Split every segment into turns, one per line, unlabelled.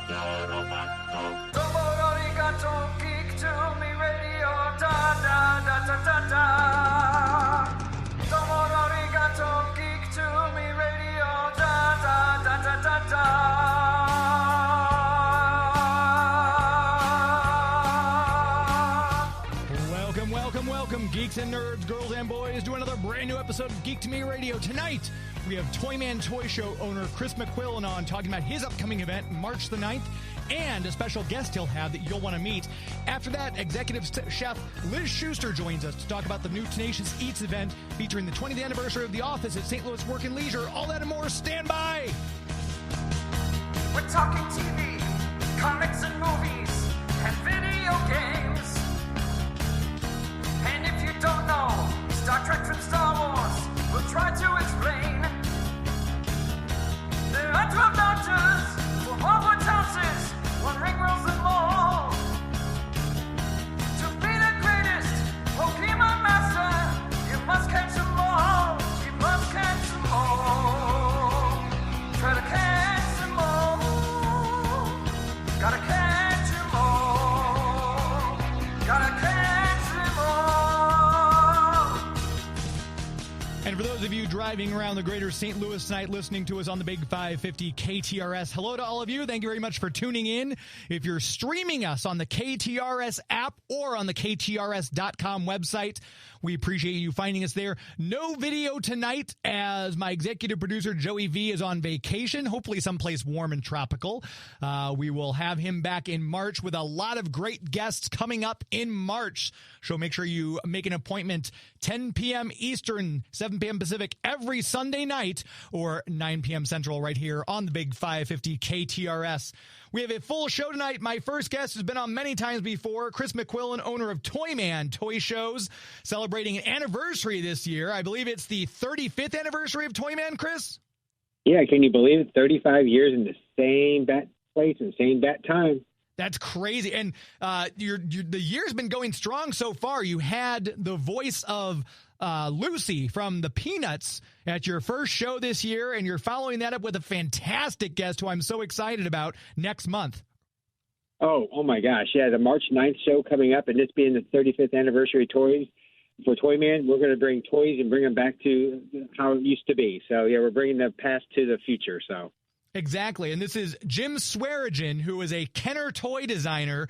Geek to me radio, da da da da da da. Geek to me radio, da da da da da da. Welcome, geeks and nerds, girls and boys, to another brand new episode of Geek to Me Radio. Tonight, we have ToyMan Toy Show owner Chris McQuillen on, talking about his upcoming event, March the 9th, and a special guest he'll have that you'll want to meet. After that, executive chef Liz Schuster joins us to talk about the new Tenacious Eats event featuring the 20th anniversary of The Office at St. Louis Work and Leisure. All that and more. Stand by! We're talking TV, comics and movies, and video games. And if you don't know Star Trek from Star Wars, we'll try to explain. There are 12 doctors from Hogwarts houses, one ring rules them all. To be the greatest Pokemon master, you must catch them all. You must catch them all. Try to catch them all. Gotta catch them all. Gotta catch them all. And for those of you driving around the greater St. Louis tonight, listening to us on the Big 550 KTRS, hello to all of you. Thank you very much for tuning in. If you're streaming us on the KTRS app or on the KTRS.com website, we appreciate you finding us there. No video tonight as my executive producer, Joey V, is on vacation, hopefully someplace warm and tropical. We will have him back in March with a lot of great guests coming up in March. So make sure you make an appointment 10 p.m. Eastern, 7 p.m. Pacific every Sunday night, or 9 p.m. Central right here on the Big 550 KTRS. We have a full show tonight. My first guest has been on many times before, Chris McQuillen, owner of ToyMan Toy Shows, celebrating an anniversary this year. I believe it's the 35th anniversary of ToyMan, Chris?
Yeah, can you believe it? 35 years in the same bat place and same bat time.
That's crazy. And the year's been going strong so far. You had the voice of Lucy from the Peanuts at your first show this year, and you're following that up with a fantastic guest who I'm so excited about next month.
Oh my gosh. Yeah, the March 9th show coming up, and this being the 35th anniversary toys for ToyMan, we're going to bring toys and bring them back to how it used to be. So, yeah, we're bringing the past to the future, so.
Exactly, and this is Jim Swearingen, who is a Kenner toy designer.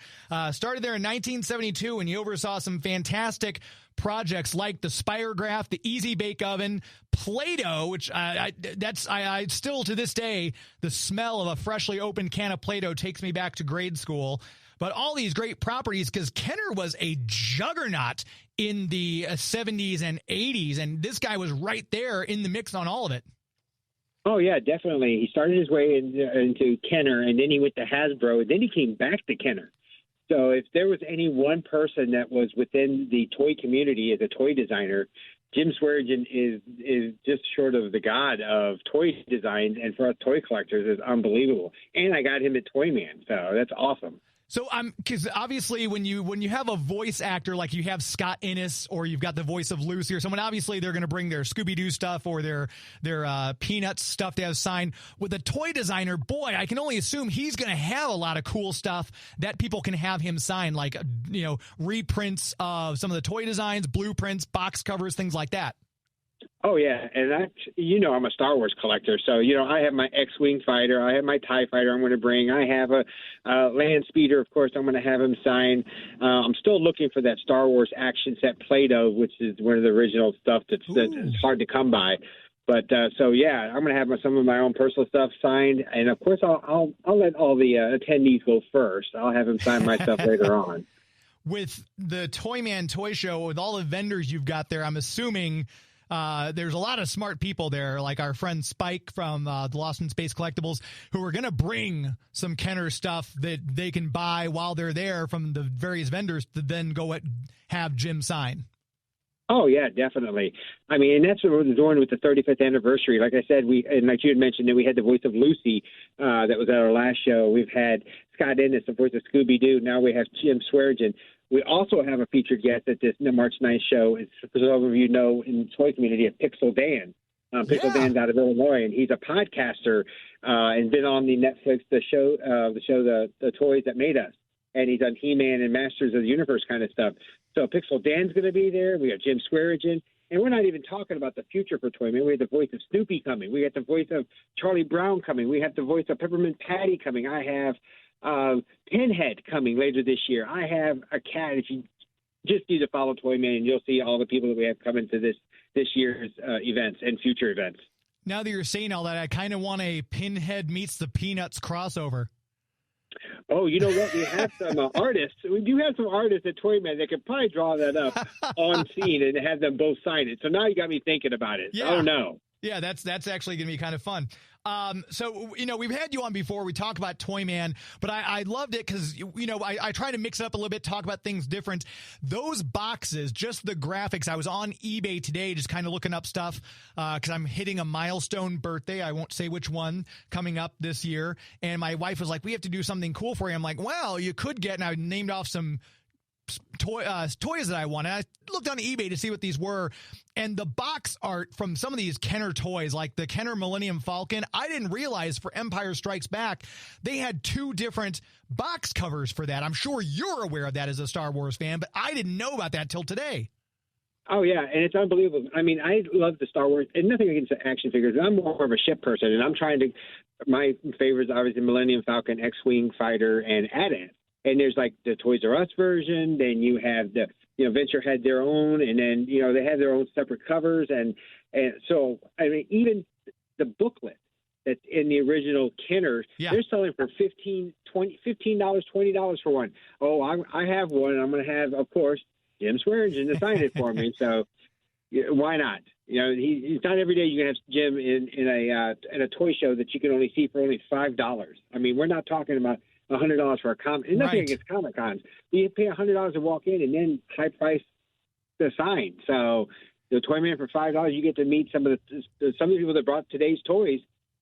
Started there in 1972, and he oversaw some fantastic projects like the Spirograph, the Easy Bake Oven, Play-Doh, which I still to this day, the smell of a freshly opened can of Play-Doh takes me back to grade school. But all these great properties, because Kenner was a juggernaut in the 70s and 80s, and this guy was right there in the mix on all of it.
Oh, yeah, definitely. He started his way into Kenner, and then he went to Hasbro, and then he came back to Kenner. So if there was any one person that was within the toy community as a toy designer, Jim Swearingen is just short of the god of toy designs, and for us toy collectors, is unbelievable. And I got him at ToyMan, so that's awesome.
So because obviously when you have a voice actor like you have Scott Innes, or you've got the voice of Lucy or someone, obviously they're going to bring their Scooby-Doo stuff or their Peanuts stuff they have signed. With a toy designer, boy, I can only assume he's going to have a lot of cool stuff that people can have him sign, like reprints of some of the toy designs, blueprints, box covers, things like that.
Oh, yeah, and I'm a Star Wars collector, so, I have my X-Wing fighter, I have my TIE fighter I'm going to bring, I have a land speeder, of course, I'm going to have him sign. I'm still looking for that Star Wars action set Play-Doh, which is one of the original stuff that's hard to come by. But, so, yeah, I'm going to have some of my own personal stuff signed, and, of course, I'll let all the attendees go first. I'll have them sign my stuff later on.
With the ToyMan Toy Show, with all the vendors you've got there, I'm assuming there's a lot of smart people there, like our friend Spike from the Lost in Space Collectibles, who are going to bring some Kenner stuff that they can buy while they're there from the various vendors to then go have Jim sign.
Oh, yeah, definitely. I mean, and that's what we're doing with the 35th anniversary. Like I said, and like you had mentioned, that we had the voice of Lucy that was at our last show. We've had Scott Innes, the voice of Scooby-Doo. Now we have Jim Swearingen. We also have a featured guest at this March 9th show. It's, for those of you know, in the toy community, a Pixel Dan. Pickle Dan's out of Illinois, and he's a podcaster and been on the Netflix the Toys That Made Us, and he's on He-Man and Masters of the Universe kind of stuff. So Pixel Dan's going to be there. We got Jim Swearingen, and we're not even talking about the future for ToyMan. We have the voice of Snoopy coming. We got the voice of Charlie Brown coming. We have the voice of Peppermint Patty coming. I have Pinhead coming later this year. I have a cat. If you just need to follow ToyMan, and you'll see all the people that we have coming to this year's events and future events.
Now that you're saying all that, I kind of want a Pinhead meets the Peanuts crossover.
Oh, you know what? We have some artists. We do have some artists at ToyMan that could probably draw that up on scene and have them both sign it. So now you got me thinking about it.
Yeah.
Oh, no.
Yeah, that's actually going to be kind of fun. So, we've had you on before. We talk about ToyMan, but I loved it because, I try to mix it up a little bit, talk about things different. Those boxes, just the graphics. I was on eBay today just kind of looking up stuff because I'm hitting a milestone birthday. I won't say which one coming up this year. And my wife was like, we have to do something cool for you. I'm like, well, you could get, and I named off some toys that I wanted. I looked on eBay to see what these were, and the box art from some of these Kenner toys, like the Kenner Millennium Falcon, I didn't realize for Empire Strikes Back they had 2 different box covers for that. I'm sure you're aware of that as a Star Wars fan, but I didn't know about that till today.
Oh, yeah, and it's unbelievable. I mean, I love the Star Wars, and nothing against the action figures. I'm more of a ship person, and I'm trying to – my favorites are obviously Millennium Falcon, X-Wing Fighter, and AT-AT. And there's like the Toys R Us version. Then you have the, Venture had their own, and then, they have their own separate covers. And so, I mean, even the booklet that's in the original Kenner, they're selling for $15, $20 for one. Oh, I have one, and I'm going to have, of course, Jim Swearingen to sign it for me. So why not? He's not every day you can have Jim in a toy show that you can only see for only $5. I mean, we're not talking about $100 for a comic. And nothing against Comic Cons. You pay $100 to walk in, and then high price the sign. So the ToyMan for $5, you get to meet some of the people that brought today's toys.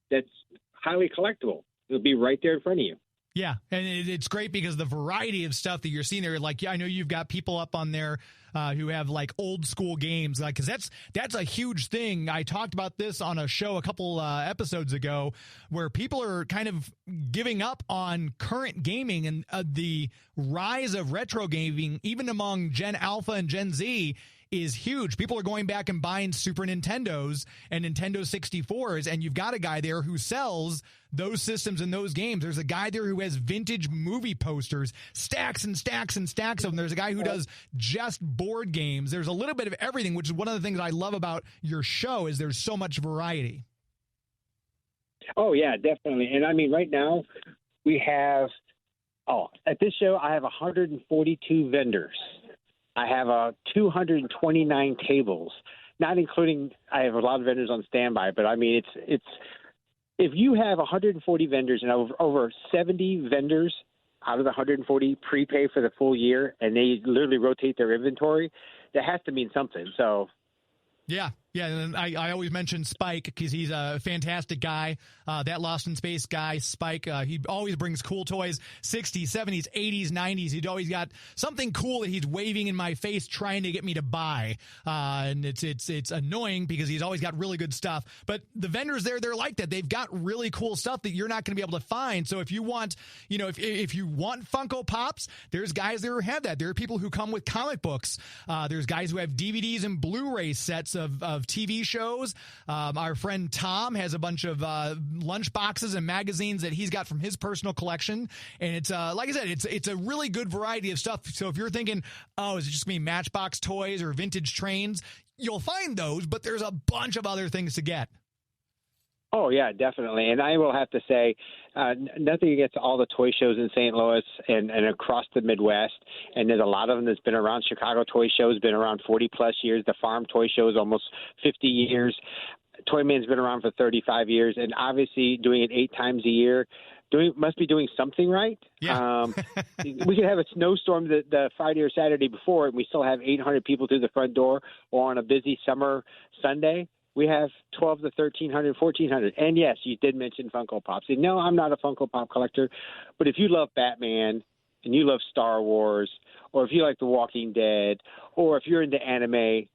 That's highly collectible. It'll be right there in front of you.
Yeah, and it's great because the variety of stuff that you're seeing there, like, I know you've got people up on there who have like old school games, like, because that's a huge thing. I talked about this on a show a couple episodes ago where people are kind of giving up on current gaming, and the rise of retro gaming, even among Gen Alpha and Gen Z, is huge. People are going back and buying Super Nintendos and Nintendo 64s, and you've got a guy there who sells those systems and those games. There's a guy there who has vintage movie posters, stacks and stacks and stacks of them. There's a guy who does just board games. There's a little bit of everything, which is one of the things I love about your show, is there's so much variety.
Oh, yeah, definitely. And I mean, right now we have, at this show, I have 142 vendors. I have 229 tables, not including, I have a lot of vendors on standby, but I mean, it's if you have 140 vendors and over 70 vendors out of the 140 prepay for the full year, and they literally rotate their inventory, that has to mean something. So. Yeah, and
I always mention Spike because he's a fantastic guy, that Lost in Space guy, Spike. He always brings cool toys, 60s, 70s, 80s, 90s. He'd always got something cool that he's waving in my face trying to get me to buy. And it's annoying because he's always got really good stuff. But the vendors there, they're like that. They've got really cool stuff that you're not going to be able to find. So if you want, if you want Funko Pops, there's guys there who have that. There are people who come with comic books. There's guys who have DVDs and Blu-ray sets of TV shows. Our friend Tom has a bunch of lunch boxes and magazines that he's got from his personal collection. And it's like I said, it's a really good variety of stuff. So if you're thinking, is it just me Matchbox toys or vintage trains, you'll find those, but there's a bunch of other things to get.
Oh, yeah, definitely. And I will have to say, nothing against all the toy shows in St. Louis and across the Midwest. And there's a lot of them that's been around. Chicago Toy Show has been around 40-plus years. The Farm Toy Show is almost 50 years. ToyMan's been around for 35 years. And obviously doing it 8 times a year must be doing something right.
Yeah.
We could have a snowstorm the Friday or Saturday before, and we still have 800 people through the front door, or on a busy summer Sunday, we have 12 to 1,300, 1,400. And, yes, you did mention Funko Pops. And, no, I'm not a Funko Pop collector. But if you love Batman and you love Star Wars, or if you like The Walking Dead, or if you're into anime,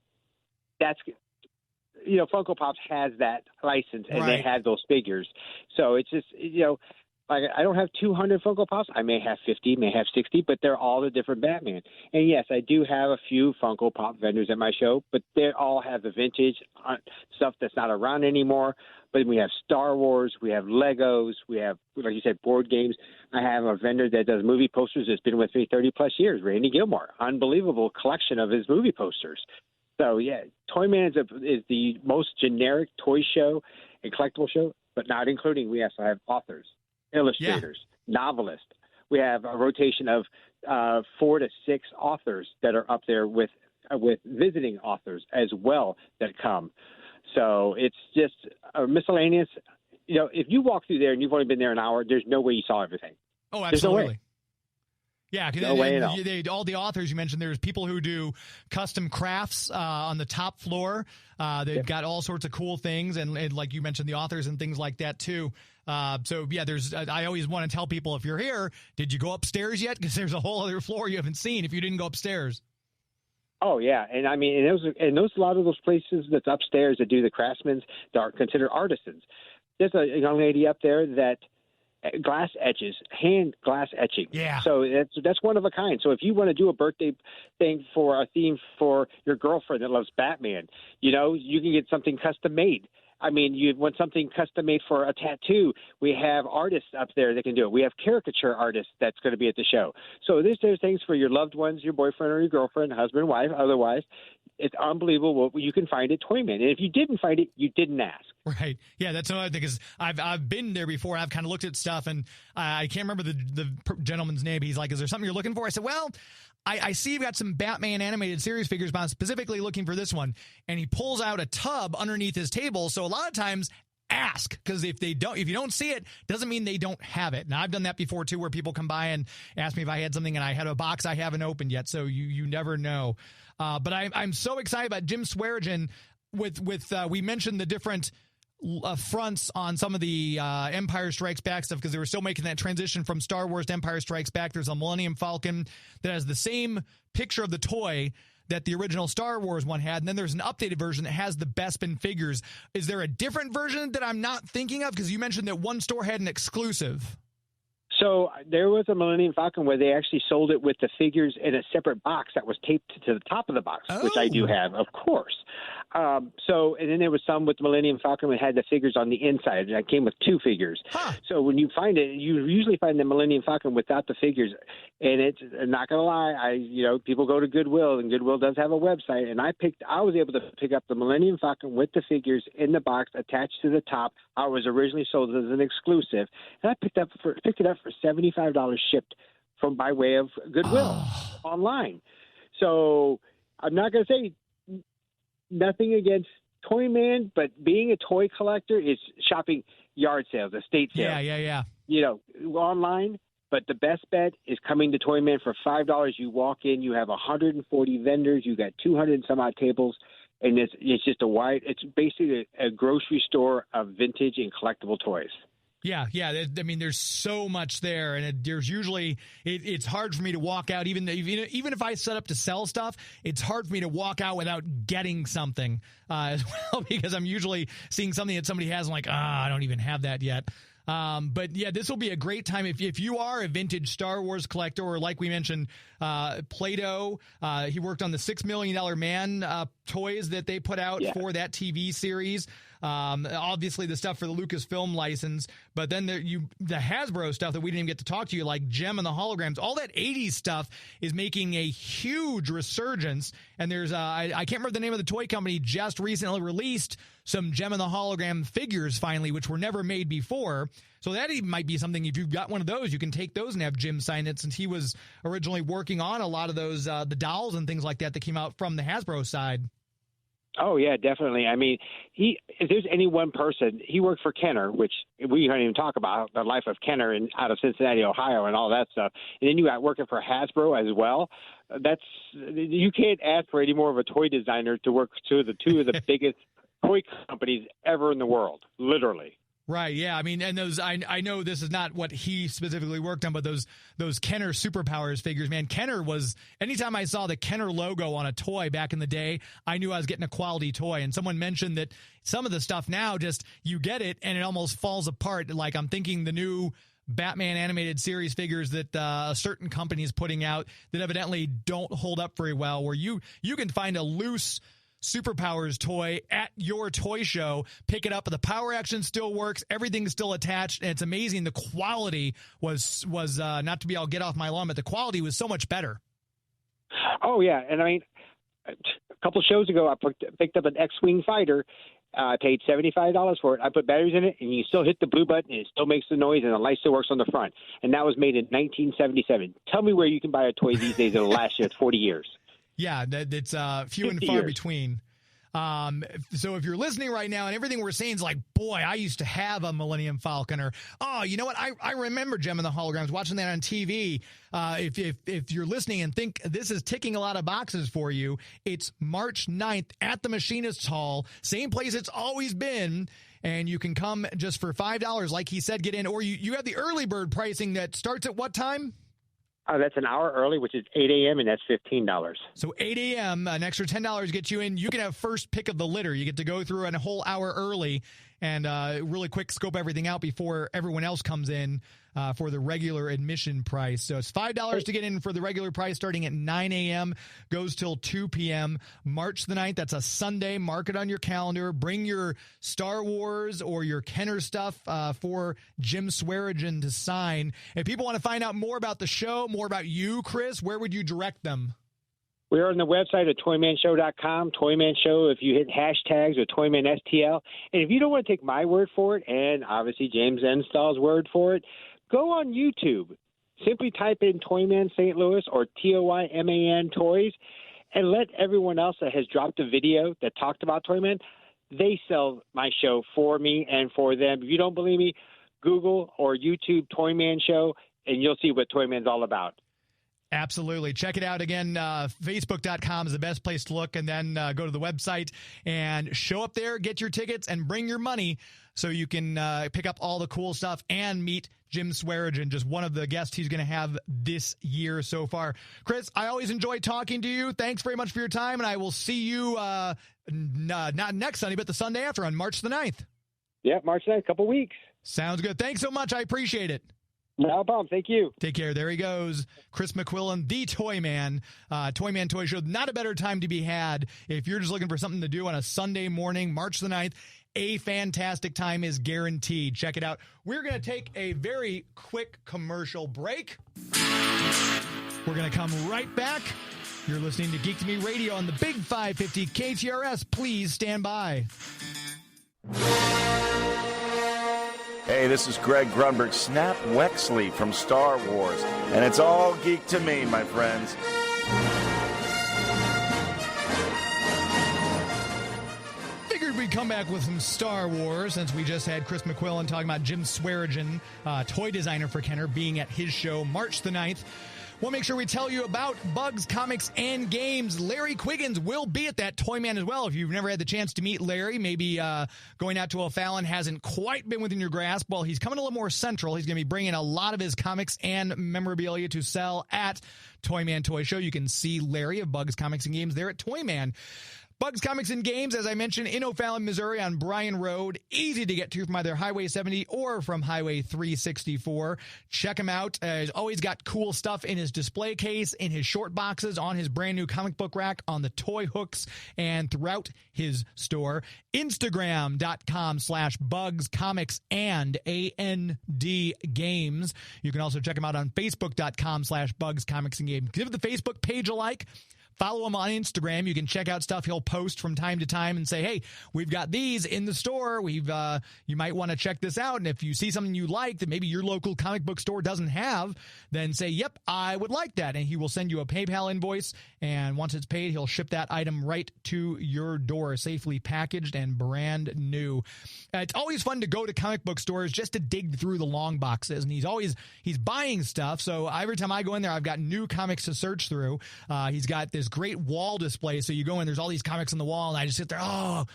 Funko Pops has that license, and
Right.
they had those figures. So it's just, like, I don't have 200 Funko Pops. I may have 50, may have 60, but they're all the different Batman. And yes, I do have a few Funko Pop vendors at my show, but they all have the vintage stuff that's not around anymore. But we have Star Wars, we have Legos, we have, like you said, board games. I have a vendor that does movie posters that's been with me 30-plus years, Randy Gilmore. Unbelievable collection of his movie posters. So, yeah, ToyMan is the most generic toy show and collectible show, but not including, we also have authors, illustrators, novelists. We have a rotation of 4 to 6 authors that are up there with visiting authors as well that come. So it's just miscellaneous. If you walk through there and you've only been there an hour, there's no way you saw everything.
Oh, absolutely.
There's no way.
Yeah,
No way at all.
All the authors you mentioned, there's people who do custom crafts on the top floor. They've got all sorts of cool things, and like you mentioned, the authors and things like that too. So yeah, there's. I always want to tell people, if you're here, did you go upstairs yet? Because there's a whole other floor you haven't seen if you didn't go upstairs.
Oh yeah, and I mean, and those a lot of those places that's upstairs that do the craftsmen that are considered artisans. There's a young lady up there that glass etches, hand glass etching.
Yeah.
So that's one of a kind. So if you want to do a birthday thing for a theme for your girlfriend that loves Batman, you can get something custom made. I mean, you want something custom made for a tattoo. We have artists up there that can do it. We have caricature artists that's going to be at the show. So there's things for your loved ones, your boyfriend or your girlfriend, husband, wife, otherwise. It's unbelievable what you can find at ToyMan. And if you didn't find it, you didn't ask.
Right. Yeah, that's another thing, because I've been there before. I've kind of looked at stuff, and I can't remember the gentleman's name. He's like, is there something you're looking for? I said, well, I see you've got some Batman animated series figures, but I'm specifically looking for this one. And he pulls out a tub underneath his table. So a lot of times, ask, because if you don't see it, doesn't mean they don't have it. Now, I've done that before too, where people come by and ask me if I had something, and I had a box I haven't opened yet. So you never know. But I'm so excited about Jim Swearingen with we mentioned the different fronts on some of the Empire Strikes Back stuff, because they were still making that transition from Star Wars to Empire Strikes Back. There's a Millennium Falcon that has the same picture of the toy that the original Star Wars one had, and then there's an updated version that has the Bespin figures. Is there a different version that I'm not thinking of? Because you mentioned that one store had an exclusive.
So there was a Millennium Falcon where they actually sold it with the figures in a separate box that was taped to the top of the box, which I do have, of course. And then there was some with the Millennium Falcon that had the figures on the inside, and I came with 2 figures. Huh. So when you find it, you usually find the Millennium Falcon without the figures. And it's, I'm not going to lie, people go to Goodwill, and Goodwill does have a website, and I was able to pick up the Millennium Falcon with the figures in the box attached to the top. I was originally sold as an exclusive, and I picked it up for $75 shipped from by way of Goodwill online. So I'm not going to say nothing against ToyMan, but being a toy collector is shopping yard sales, estate sales.
Yeah.
Online. But the best bet is coming to ToyMan for $5. You walk in, you have 140 vendors, you got 200 and some odd tables, and it's just it's basically a grocery store of vintage and collectible toys.
Yeah. I mean, there's so much there, and there's usually it's hard for me to walk out, even if I set up to sell stuff. It's hard for me to walk out without getting something as well, because I'm usually seeing something that somebody has, and like, I don't even have that yet. But yeah, this will be a great time if you are a vintage Star Wars collector, or like we mentioned, Play-Doh. He worked on the $6 Million Man toys that they put out for that TV series. Obviously the stuff for the Lucasfilm license, but then the Hasbro stuff that we didn't even get to talk to you, like Gem and the holograms, all that 80s stuff is making a huge resurgence. And there's I can't remember the name of the toy company, just recently released some Gem and the hologram figures finally, which were never made before. So that even might be something, if you've got one of those, you can take those and have Jim sign it, since he was originally working on a lot of those, the dolls and things like that came out from the Hasbro side.
Oh, yeah, definitely. I mean, if there's any one person, he worked for Kenner, which we can't even talk about, the life of Kenner out of Cincinnati, Ohio, and all that stuff. And then you got working for Hasbro as well. You can't ask for any more of a toy designer to work to two of the biggest toy companies ever in the world, literally.
Right. Yeah. I mean, and those, I know this is not what he specifically worked on, but those Kenner Superpowers figures, man, Kenner was, anytime I saw the Kenner logo on a toy back in the day, I knew I was getting a quality toy. And someone mentioned that some of the stuff now, just you get it and it almost falls apart. Like I'm thinking the new Batman animated series figures that a certain company is putting out that evidently don't hold up very well, where you can find a loose Superpowers toy at your toy show, pick it up, but the power action still works, everything's still attached, and it's amazing. The quality was not to be all get off my lawn, but the quality was so much better.
Oh yeah, and I mean, a couple shows ago, I picked up an X-wing fighter. I paid $75 for it. I put batteries in it, and you still hit the blue button, and it still makes the noise, and the light still works on the front. And that was made in 1977. Tell me where you can buy a toy these days that'll last you 40 years.
Yeah, it's few and far between. So if you're listening right now and everything we're saying is like, boy, I used to have a Millennium Falcon, or, oh, you know what? I remember Gem and the Holograms, watching that on TV. If you're listening and think this is ticking a lot of boxes for you, it's March 9th at the Machinist's Hall, same place it's always been. And you can come just for $5, like he said, get in, or you have the early bird pricing that starts at what time?
That's an hour early, which is 8 a.m., and that's $15.
So 8 a.m., an extra $10 gets you in. You can have first pick of the litter. You get to go through a whole hour early and really quick scope everything out before everyone else comes in for the regular admission price. So it's $5 to get in for the regular price, starting at 9 a.m., goes till 2 p.m. March the 9th, that's a Sunday. Mark it on your calendar. Bring your Star Wars or your Kenner stuff for Jim Swearingen to sign. If people want to find out more about the show, more about you, Chris, where would you direct them?
We're on the website at ToyManShow.com, Toyman Show, if you hit hashtags or ToyMan STL. And if you don't want to take my word for it, and obviously James Enstall's word for it, go on YouTube. Simply type in Toyman St. Louis or TOYMAN Toys, and let everyone else that has dropped a video that talked about Toyman, they sell my show for me and for them. If you don't believe me, Google or YouTube Toyman Show, and you'll see what Toyman's all about.
Absolutely. Check it out again. Facebook.com is the best place to look, and then go to the website and show up there, get your tickets, and bring your money so you can pick up all the cool stuff and meet Jim Swearingen, just one of the guests he's going to have this year so far. Chris, I always enjoy talking to you. Thanks very much for your time, and I will see you not next Sunday, but the Sunday after on March the 9th.
Yeah, March 9th, a couple weeks.
Sounds good. Thanks so much. I appreciate it.
No problem. Thank you.
Take care. There he goes. Chris McQuillen, the ToyMan. ToyMan Toy Show. Not a better time to be had if you're just looking for something to do on a Sunday morning, March the 9th. A fantastic time is guaranteed. Check it out. We're going to take a very quick commercial break. We're going to come right back. You're listening to Geek to Me Radio on the Big 550 KTRS. Please stand by.
Hey, this is Greg Grunberg, Snap Wexley from Star Wars, and it's all Geek to Me, my friends.
Figured we'd come back with some Star Wars, since we just had Chris McQuillen talking about Jim Swearingen, toy designer for Kenner, being at his show March the 9th. We'll make sure we tell you about Bugs, Comics, and Games. Larry Quiggins will be at that Toyman as well. If you've never had the chance to meet Larry, maybe going out to O'Fallon hasn't quite been within your grasp. Well, he's coming a little more central. He's going to be bringing a lot of his comics and memorabilia to sell at Toyman Toy Show. You can see Larry of Bugs, Comics, and Games there at Toyman. Bugs, Comics, and Games, as I mentioned, in O'Fallon, Missouri on Bryan Road. Easy to get to from either Highway 70 or from Highway 364. Check him out. He's always got cool stuff in his display case, in his short boxes, on his brand new comic book rack, on the toy hooks, and throughout his store. Instagram.com/Bugs, Comics, and AND Games. You can also check him out on Facebook.com/Bugs, Comics, and Games. Give the Facebook page a like. Follow him on Instagram. You can check out stuff he'll post from time to time and say, hey, we've got these in the store. You might want to check this out. And if you see something you like that maybe your local comic book store doesn't have, then say, yep, I would like that. And he will send you a PayPal invoice. And once it's paid, he'll ship that item right to your door, safely packaged and brand new. It's always fun to go to comic book stores just to dig through the long boxes. And he's buying stuff. So every time I go in there, I've got new comics to search through. He's got this this great wall display. So you go in, there's all these comics on the wall, and I just sit there. Oh,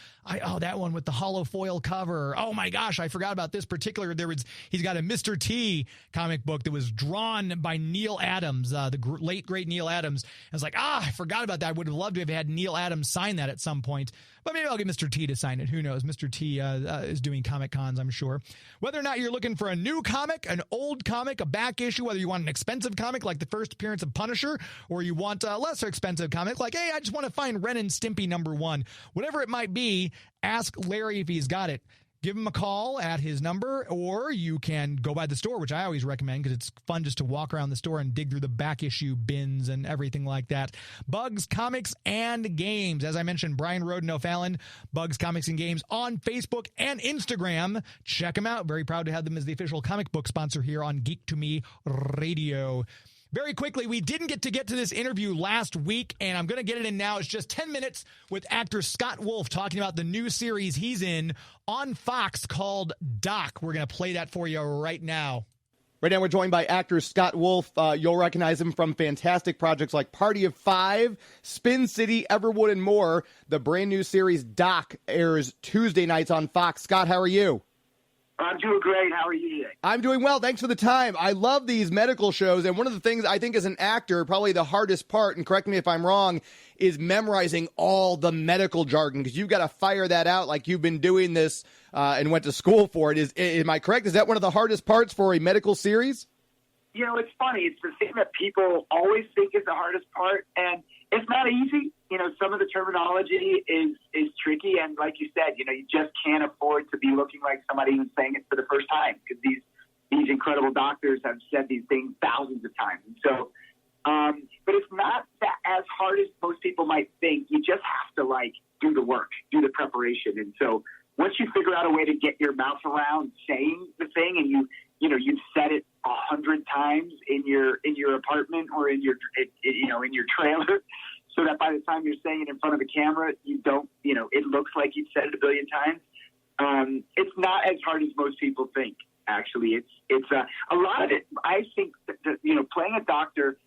that one with the hollow foil cover. Oh my gosh, I forgot about this particular. He's got a Mr. T comic book that was drawn by Neil Adams, the late great Neil Adams. I was like, I forgot about that. I would have loved to have had Neil Adams sign that at some point. But maybe I'll get Mr. T to sign it. Who knows? Mr. T is doing Comic Cons, I'm sure. Whether or not you're looking for a new comic, an old comic, a back issue, whether you want an expensive comic like the first appearance of Punisher, or you want a lesser expensive comic like, hey, I just want to find Ren and Stimpy #1. Whatever it might be, ask Larry if he's got it. Give him a call at his number, or you can go by the store, which I always recommend because it's fun just to walk around the store and dig through the back issue bins and everything like that. Bugs, Comics, and Games. As I mentioned, Brian Roden O'Fallon, Bugs, Comics, and Games on Facebook and Instagram. Check them out. Very proud to have them as the official comic book sponsor here on Geek to Me Radio. Very quickly, we didn't get to this interview last week, and I'm going to get it in now. It's just 10 minutes with actor Scott Wolf talking about the new series he's in on Fox called Doc. We're going to play that for you right now.
Right now, we're joined by actor Scott Wolf. You'll recognize him from fantastic projects like Party of Five, Spin City, Everwood, and more. The brand new series Doc airs Tuesday nights on Fox. Scott, how are you?
I'm doing great. How are you today?
I'm doing well. Thanks for the time. I love these medical shows, and one of the things I think as an actor, probably the hardest part, and correct me if I'm wrong, is memorizing all the medical jargon, because you've got to fire that out like you've been doing this and went to school for it. Am I correct? Is that one of the hardest parts for a medical series?
You know, it's funny. It's the thing that people always think is the hardest part, and it's not easy. You know, some of the terminology is tricky, and like you said, you know, you just can't afford to be looking like somebody who's saying it for the first time, because these incredible doctors have said these things thousands of times. And so, but it's not that as hard as most people might think. You just have to do the work, do the preparation, and so once you figure out a way to get your mouth around saying the thing, and you've said it 100 times in your apartment or in your trailer, so that by the time you're saying it in front of a camera, it looks like you've said it a billion times. It's not as hard as most people think. Actually, it's a lot of it. I think that playing a doctor,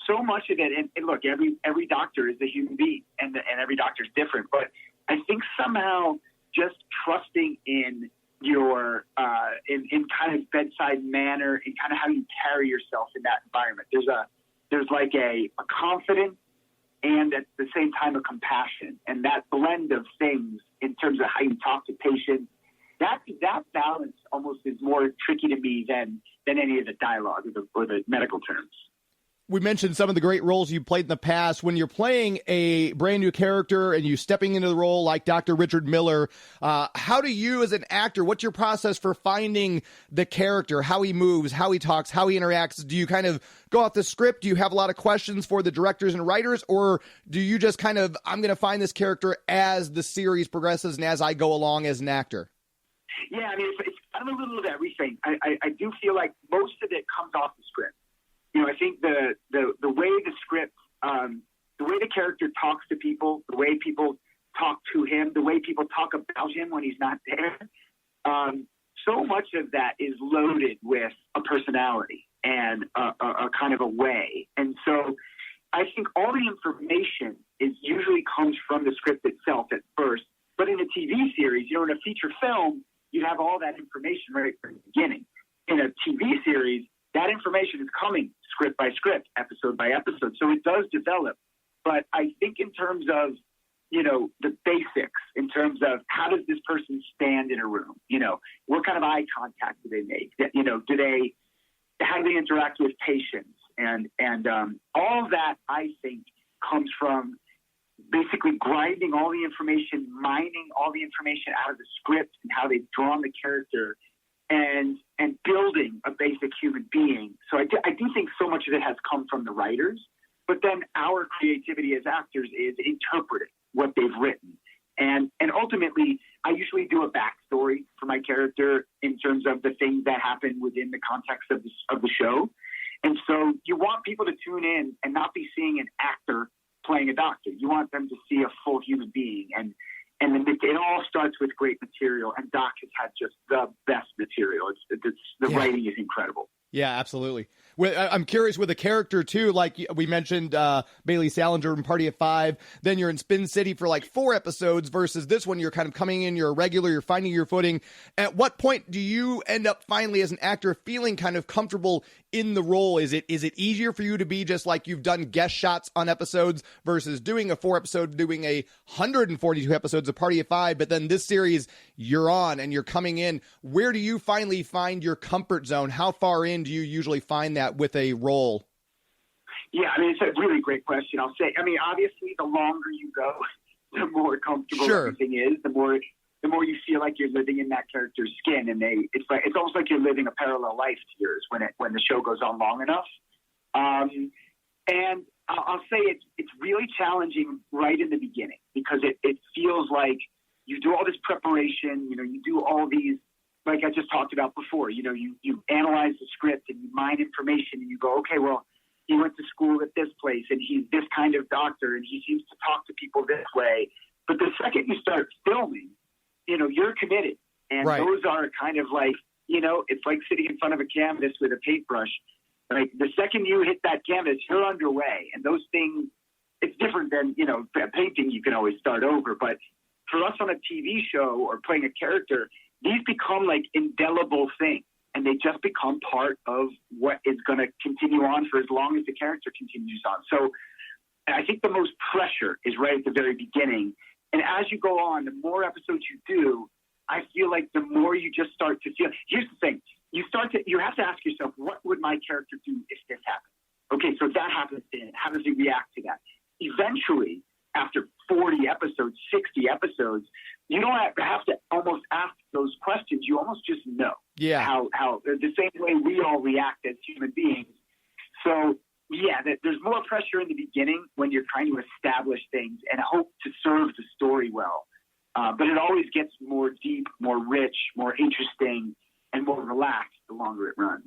so much of it, and look, every doctor is a human being, and every doctor is different. But I think somehow just trusting in your in kind of bedside manner and kind of how you carry yourself in that environment. There's like a confidence and at the same time a compassion, and that blend of things in terms of how you talk to patients, that balance almost is more tricky to me than any of the dialogue or the medical terms.
We mentioned some of the great roles you played in the past. When you're playing a brand new character and you stepping into the role like Dr. Richard Miller, how do you as an actor, what's your process for finding the character, how he moves, how he talks, how he interacts? Do you kind of go off the script? Do you have a lot of questions for the directors and writers, or do you just kind of, I'm going to find this character as the series progresses and as I go along as an actor?
Yeah, I mean, it's kind of a little of everything. I do feel like most of it comes off the script. You know, I think the way the script, the way the character talks to people, the way people talk to him, the way people talk about him when he's not there, so much of that is loaded with a personality and a kind of a way. And so I think all the information usually comes from the script itself at first. But in a TV series, in a feature film, you have all that information right from the beginning. In a TV series, that information is coming script by script, episode by episode. So it does develop. But I think in terms of, the basics, in terms of how does this person stand in a room? What kind of eye contact do they make? How do they interact with patients? And all of that, I think, comes from basically grinding all the information, mining all the information out of the script and how they've drawn the character and building a basic human being. So I do think so much of it has come from the writers, but then our creativity as actors is interpreting what they've written. And ultimately, I usually do a backstory for my character in terms of the things that happen within the context of the show. And so you want people to tune in and not be seeing an actor playing a doctor. You want them to see a full human being. And it all starts with great material, and Doc has had just the best material. The writing is incredible.
Yeah, absolutely. I'm curious with a character too, like we mentioned Bailey Salinger in Party of Five, then you're in Spin City for like 4 episodes versus this one, you're kind of coming in, you're a regular, you're finding your footing. At what point do you end up finally as an actor feeling kind of comfortable in the role? Is it easier for you to be just like you've done guest shots on episodes versus doing a 4 episode, doing a 142 episodes of Party of Five, but then this series you're on and you're coming in? Where do you finally find your comfort zone? How far in do you usually find that with a role?
Yeah, I mean, it's a really great question. I'll say, I mean, obviously, the longer you go, the more comfortable everything is, the more you feel like you're living in that character's skin, and it's almost like you're living a parallel life to yours when the show goes on long enough. And I'll say it's really challenging right in the beginning because it feels like you do all this preparation, you do all these, like I just talked about before, you analyze the script and you mine information and you go, okay, well, he went to school at this place and he's this kind of doctor and he seems to talk to people this way. But the second you start filming, you're committed. And
right.
Those are kind of like, it's like sitting in front of a canvas with a paintbrush. Like the second you hit that canvas, you're underway. And those things, it's different than, painting, you can always start over. But for us on a TV show or playing a character, these become like indelible things. And they just become part of what is going to continue on for as long as the character continues on. So I think the most pressure is right at the very beginning. And as you go on, the more episodes you do, I feel like the more you just start to feel. Here's the thing. You have to ask yourself, what would my character do if this happened? Okay, so that happens to him. How does he react to that? Eventually, after 40 episodes, 60 episodes, you don't have to almost ask those questions. You almost just know how the same way we all react as human beings. So, yeah, there's more pressure in the beginning when you're trying to establish things and hope to serve the story well. But it always gets more deep, more rich, more interesting, and more relaxed the longer it runs.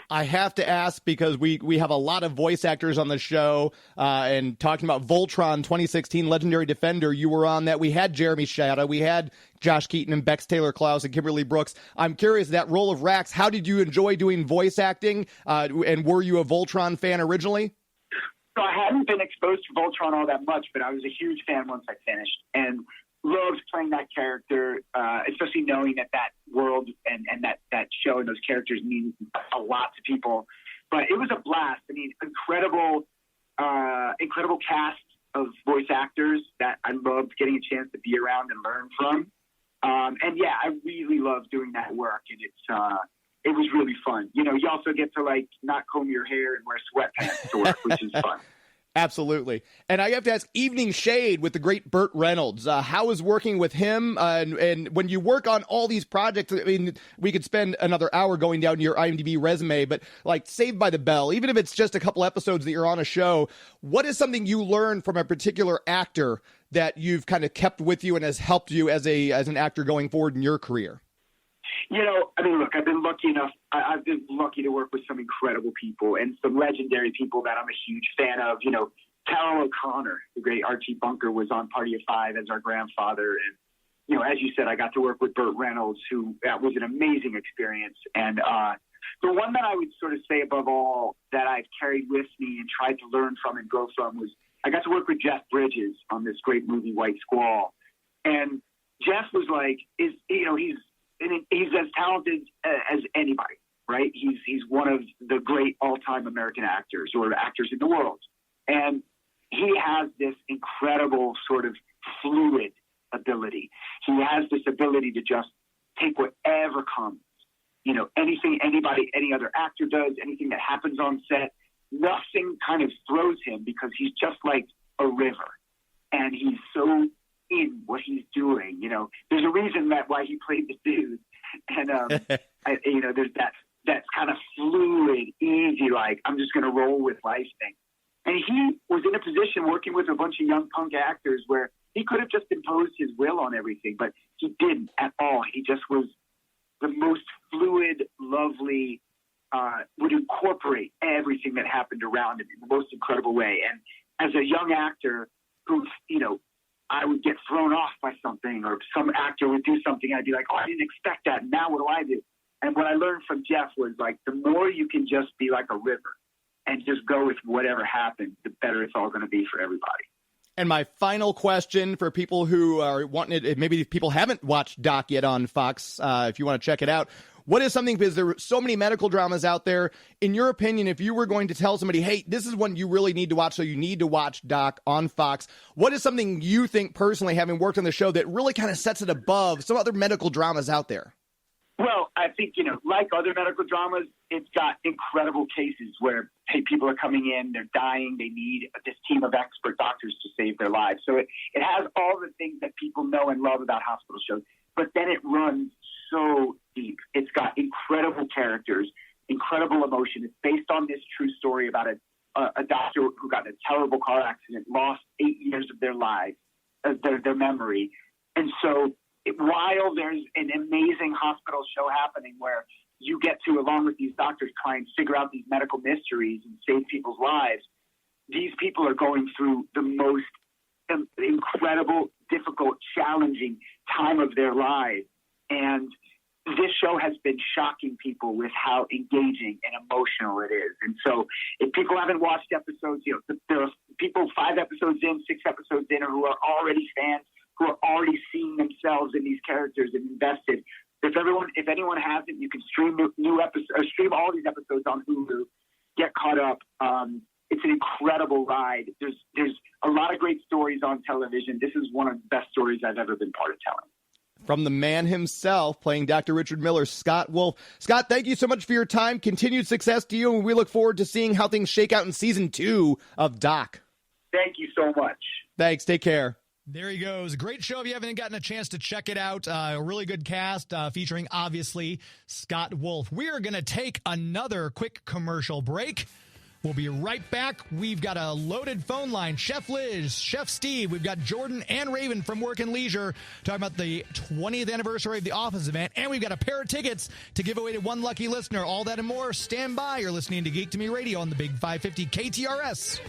I have to ask because we have a lot of voice actors on the show and talking about Voltron 2016 Legendary Defender. You were on that. We had Jeremy Shadow. We had Josh Keaton and Bex Taylor Klaus and Kimberly Brooks. I'm curious, that role of Rax, how did you enjoy doing voice acting? And were you a Voltron fan originally?
So I hadn't been exposed to Voltron all that much, but I was a huge fan once I finished. And loved playing that character, especially knowing that world and that show and those characters mean a lot to people. But it was a blast. I mean, incredible cast of voice actors that I loved getting a chance to be around and learn from. And yeah, I really loved doing that work, and it was really fun. You also get to like not comb your hair and wear sweatpants to work, which is fun.
Absolutely. And I have to ask, Evening Shade with the great Burt Reynolds. How is working with him? And when you work on all these projects, I mean, we could spend another hour going down your IMDb resume, but like Saved by the Bell, even if it's just a couple episodes that you're on a show, what is something you learned from a particular actor that you've kind of kept with you and has helped you as an actor going forward in your career?
I mean, look, I've been lucky enough. I've been lucky to work with some incredible people and some legendary people that I'm a huge fan of. Carol O'Connor, the great Archie Bunker, was on Party of Five as our grandfather. And, as you said, I got to work with Burt Reynolds, that was an amazing experience. And the one that I would sort of say above all that I've carried with me and tried to learn from and grow from was I got to work with Jeff Bridges on this great movie, White Squall. And Jeff was like, he's as talented as anybody, right? He's one of the great all-time American actors or actors in the world. And he has this incredible sort of fluid ability. He has this ability to just take whatever comes. Anything any other actor does, anything that happens on set, nothing kind of throws him because he's just like a river. And he's so in what he's doing. There's a reason why he played the dude. And, there's that kind of fluid, easy, like, I'm just going to roll with life thing. And he was in a position working with a bunch of young punk actors where he could have just imposed his will on everything, but he didn't at all. He just was the most fluid, lovely, would incorporate everything that happened around him in the most incredible way. And as a young actor who, I would get thrown off by something or some actor would do something. I'd be like, oh, I didn't expect that. Now what do I do? And what I learned from Jeff was, like, the more you can just be like a river and just go with whatever happens, the better it's all going to be for everybody.
And my final question for people who are wanting it, maybe people haven't watched Doc yet on Fox, if you want to check it out, what is something, because there are so many medical dramas out there, in your opinion, if you were going to tell somebody, hey, this is one you really need to watch, so you need to watch Doc on Fox, what is something you think personally, having worked on the show, that really kind of sets it above some other medical dramas out there?
Well, I think, like other medical dramas, it's got incredible cases where, hey, people are coming in, they're dying, they need this team of expert doctors to save their lives. So it has all the things that people know and love about hospital shows, but then it runs so deep. It's got incredible characters, incredible emotion. It's based on this true story about a doctor who got in a terrible car accident, lost 8 years of their lives, their memory. And so while there's an amazing hospital show happening where you get to, along with these doctors, try and figure out these medical mysteries and save people's lives, these people are going through the most incredible, difficult, challenging time of their lives. And this show has been shocking people with how engaging and emotional it is. And so if people haven't watched episodes, there are people 5 episodes in, 6 episodes in, or who are already fans, who are already seeing themselves in these characters and invested. If anyone hasn't, you can stream new episodes, or stream all these episodes on Hulu. Get caught up. It's an incredible ride. There's a lot of great stories on television. This is one of the best stories I've ever been part of telling.
From the man himself, playing Dr. Richard Miller, Scott Wolf. Scott, thank you so much for your time. Continued success to you, and we look forward to seeing how things shake out in season 2 of Doc.
Thank you so much.
Thanks. Take care.
There he goes. Great show. If you haven't gotten a chance to check it out, a really good cast featuring, obviously, Scott Wolf. We are going to take another quick commercial break. We'll be right back. We've got a loaded phone line. Chef Liz, Chef Steve. We've got Jordan and Raven from Work and Leisure talking about the 20th anniversary of the Office event. And we've got a pair of tickets to give away to one lucky listener. All that and more. Stand by. You're listening to Geek to Me Radio on the Big 550 KTRS.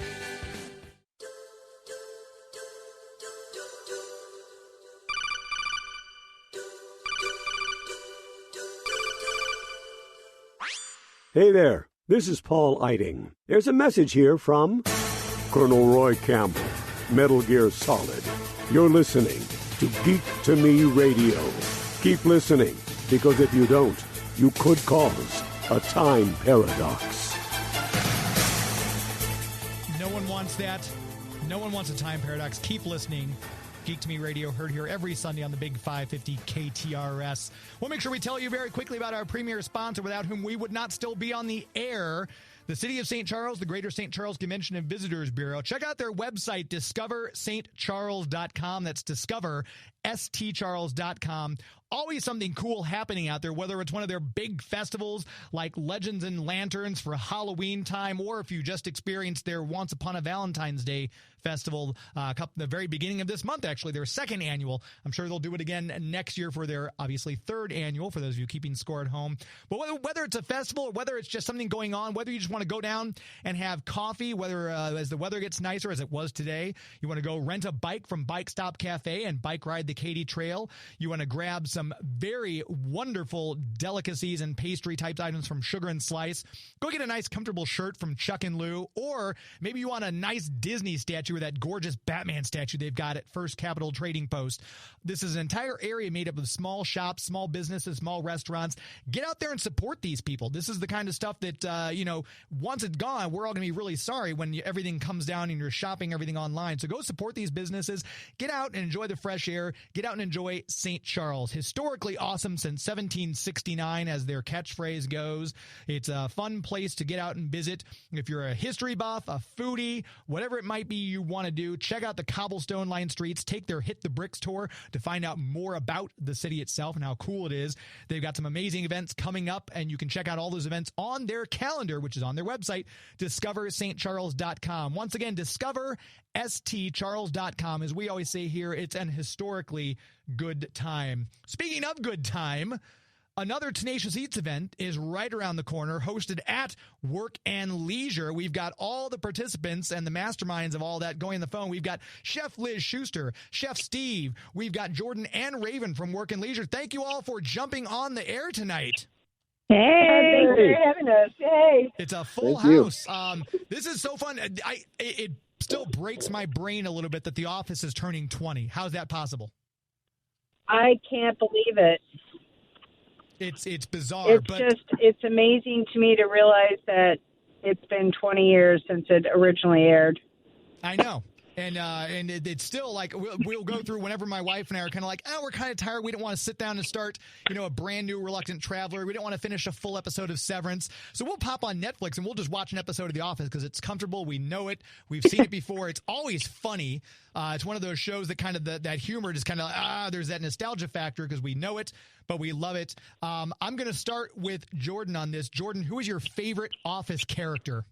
Hey there, this is Paul Eiting. There's a message here from Colonel Roy Campbell, Metal Gear Solid. You're listening to Geek to Me Radio. Keep listening, because if you don't, you could cause a time paradox.
No one wants that. No one wants a time paradox. Keep listening. Geek to Me Radio, heard here every Sunday on the Big 550 KTRS. We'll make sure we tell you very quickly about our premier sponsor, without whom we would not still be on the air. The City of St. Charles, the Greater St. Charles Convention and Visitors Bureau. Check out their website, discoverstcharles.com. That's discoverstcharles.com. Always something cool happening out there, whether it's one of their big festivals like Legends and Lanterns for Halloween time, or if you just experienced their Once Upon a Valentine's Day festival the very beginning of this month, actually, their 2nd annual. I'm sure they'll do it again next year for their, obviously, 3rd annual, for those of you keeping score at home. But whether it's a festival or whether it's just something going on, whether you just want to go down and have coffee, whether as the weather gets nicer, as it was today, you want to go rent a bike from Bike Stop Cafe and bike ride the Katy Trail, you want to grab some very wonderful delicacies and pastry type items from Sugar and Slice, go get a nice comfortable shirt from Chuck and Lou, or maybe you want a nice Disney statue or that gorgeous Batman statue they've got at First Capital Trading Post. This is an entire area made up of small shops, small businesses, small restaurants. Get out there and support these people. This is the kind of stuff that, once it's gone, we're all going to be really sorry when everything comes down and you're shopping everything online. So go support these businesses. Get out and enjoy the fresh air. Get out and enjoy St. Charles. Historically awesome since 1769, as their catchphrase goes. It's a fun place to get out and visit. If you're a history buff, a foodie, whatever it might be you want to do, check out the cobblestone lined streets. Take their Hit the Bricks tour to find out more about the city itself and how cool it is. They've got some amazing events coming up, and you can check out all those events on their calendar, which is on their website, discoverstcharles.com. Once again, discoverstcharles.com. As we always say here, it's an historically good time. Speaking of good time, another Tenacious Eats event is right around the corner, hosted at Work and Leisure. We've got all the participants and the masterminds of all that going on the phone. We've got Chef Liz Schuster, Chef Steve. We've got Jordan and Raven from Work and Leisure. Thank you all for jumping on the air tonight.
Hey, thanks for having us. Hey.
It's a full house. This is so fun. It still breaks my brain a little bit that The Office is turning 20. How's that possible?
I can't believe it.
It's bizarre.
It's amazing to me to realize that it's been 20 years since it originally aired.
I know. And it's still like we'll go through whenever my wife and I are kind of like, we're kind of tired. We don't want to sit down and start, a brand new Reluctant Traveler. We don't want to finish a full episode of Severance. So we'll pop on Netflix and we'll just watch an episode of The Office because it's comfortable. We know it. We've seen it before. It's always funny. It's one of those shows that kind of that humor just kind of, there's that nostalgia factor because we know it, but we love it. I'm going to start with Jordan on this. Jordan, who is your favorite Office character?